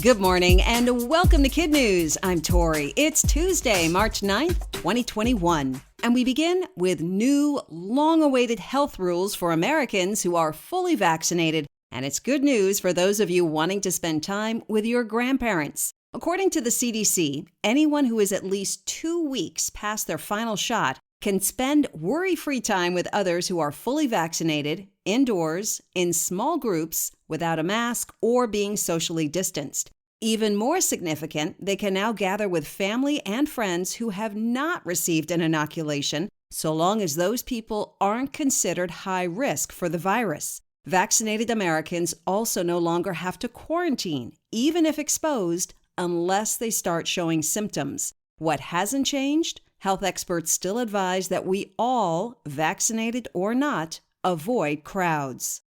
Good morning and welcome to KidNuz. I'm Tori. It's Tuesday, March 9th, 2021. And we begin with new, long-awaited health rules for Americans who are fully vaccinated. And it's good news for those of you wanting to spend time with your grandparents. According to the CDC, anyone who is at least 2 weeks past their final shot can spend worry-free time with others who are fully vaccinated, indoors, in small groups, without a mask, or being socially distanced. Even more significant, they can now gather with family and friends who have not received an inoculation, so long as those people aren't considered high risk for the virus. Vaccinated Americans also no longer have to quarantine, even if exposed, unless they start showing symptoms. What hasn't changed? Health experts still advise that we all, vaccinated or not, avoid crowds.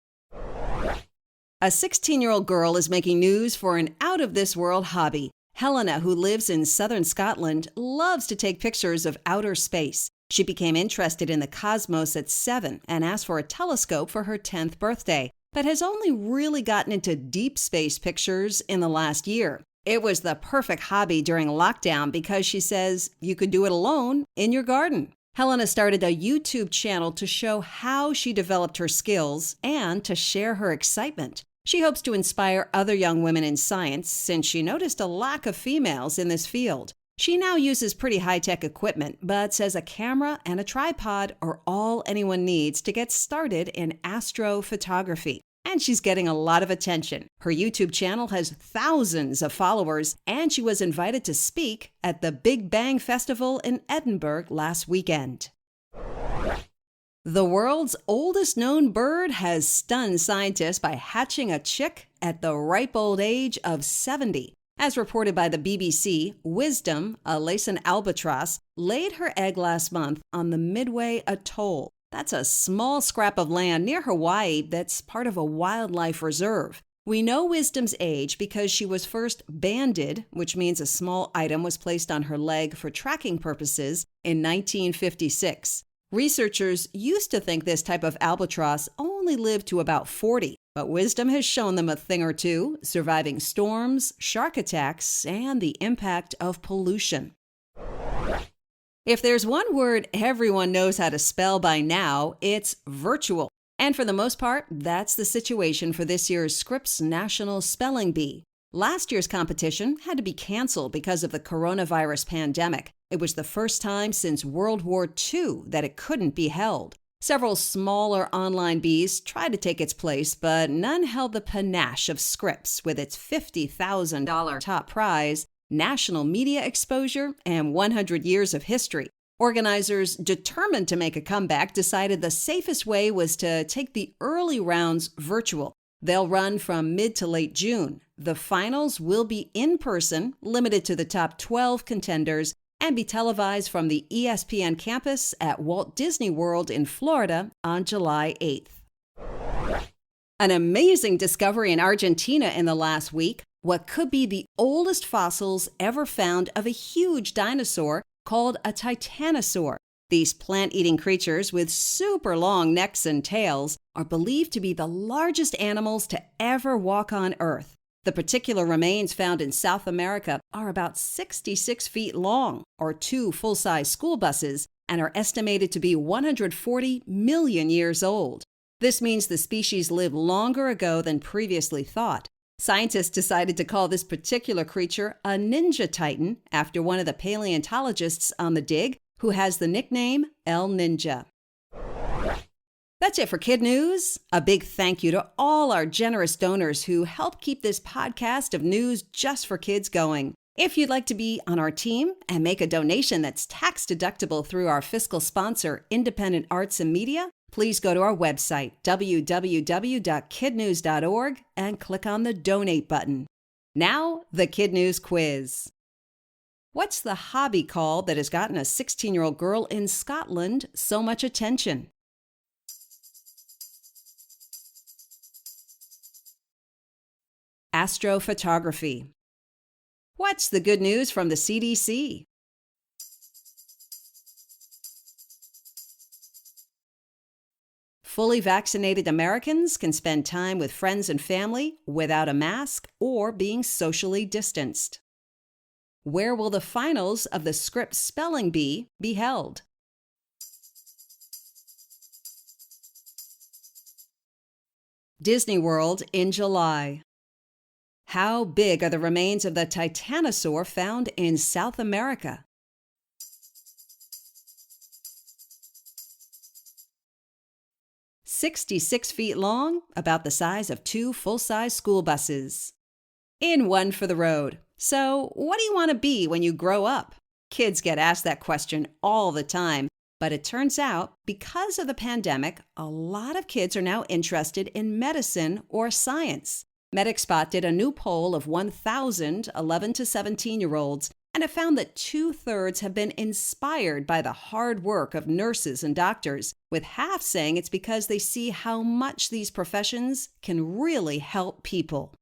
A 16-year-old girl is making news for an out-of-this-world hobby. Helena, who lives in southern Scotland, loves to take pictures of outer space. She became interested in the cosmos at 7 and asked for a telescope for her 10th birthday, but has only really gotten into deep space pictures in the last year. It was the perfect hobby during lockdown because she says you could do it alone in your garden. Helena started a YouTube channel to show how she developed her skills and to share her excitement. She hopes to inspire other young women in science since she noticed a lack of females in this field. She now uses pretty high-tech equipment, but says a camera and a tripod are all anyone needs to get started in astrophotography. And she's getting a lot of attention. Her YouTube channel has thousands of followers, and she was invited to speak at the Big Bang Festival in Edinburgh last weekend. The world's oldest known bird has stunned scientists by hatching a chick at the ripe old age of 70. As reported by the BBC, Wisdom, a Laysan albatross, laid her egg last month on the Midway Atoll. That's a small scrap of land near Hawaii that's part of a wildlife reserve. We know Wisdom's age because she was first banded, which means a small item was placed on her leg for tracking purposes, in 1956. Researchers used to think this type of albatross only lived to about 40, but Wisdom has shown them a thing or two, surviving storms, shark attacks, and the impact of pollution. If there's one word everyone knows how to spell by now, it's virtual. And for the most part, that's the situation for this year's Scripps National Spelling Bee. Last year's competition had to be canceled because of the coronavirus pandemic. It was the first time since World War II that it couldn't be held. Several smaller online bees tried to take its place, but none held the panache of Scripps with its $50,000 top prize, national media exposure, and 100 years of history. Organizers, determined to make a comeback, decided the safest way was to take the early rounds virtual. They'll run from mid to late June. The finals will be in person, limited to the top 12 contenders, and be televised from the ESPN campus at Walt Disney World in Florida on July 8th. An amazing discovery in Argentina in the last week. What could be the oldest fossils ever found of a huge dinosaur called a titanosaur. These plant-eating creatures with super long necks and tails are believed to be the largest animals to ever walk on Earth. The particular remains found in South America are about 66 feet long, or 2 full-size school buses, and are estimated to be 140 million years old. This means the species lived longer ago than previously thought. Scientists decided to call this particular creature a ninja titan after one of the paleontologists on the dig, who has the nickname El Ninja. That's it for KidNuz. A big thank you to all our generous donors who help keep this podcast of news just for kids going. If you'd like to be on our team and make a donation that's tax-deductible through our fiscal sponsor, Independent Arts and Media, please go to our website, www.kidnuz.org, and click on the Donate button. Now, the KidNuz quiz. What's the hobby called that has gotten a 16-year-old girl in Scotland so much attention? Astrophotography. What's the good news from the CDC? Fully vaccinated Americans can spend time with friends and family without a mask or being socially distanced. Where will the finals of the Scripps Spelling Bee be held? Disney World in July. How big are the remains of the titanosaur found in South America? "66 feet long, about the size of 2 full-size school buses." In one for the road. So, what do you want to be when you grow up? Kids get asked that question all the time, but it turns out, because of the pandemic, a lot of kids are now interested in medicine or science. MedicSpot did a new poll of 1,000 11 to 17-year-olds, and it found that 2/3 have been inspired by the hard work of nurses and doctors, with half saying it's because they see how much these professions can really help people.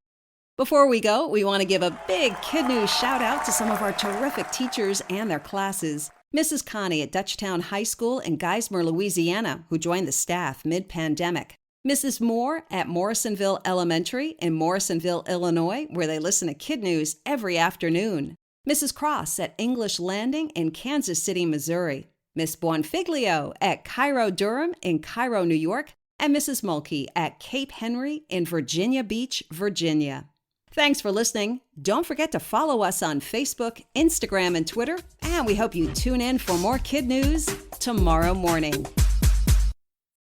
Before we go, we want to give a big KidNuz shout out to some of our terrific teachers and their classes. Mrs. Connie at Dutchtown High School in Geismar, Louisiana, who joined the staff mid-pandemic. Mrs. Moore at Morrisonville Elementary in Morrisonville, Illinois, where they listen to KidNuz every afternoon. Mrs. Cross at English Landing in Kansas City, Missouri. Miss Buonfiglio at Cairo Durham in Cairo, New York. And Mrs. Mulkey at Cape Henry in Virginia Beach, Virginia. Thanks for listening. Don't forget to follow us on Facebook, Instagram, and Twitter. And we hope you tune in for more KidNuz tomorrow morning.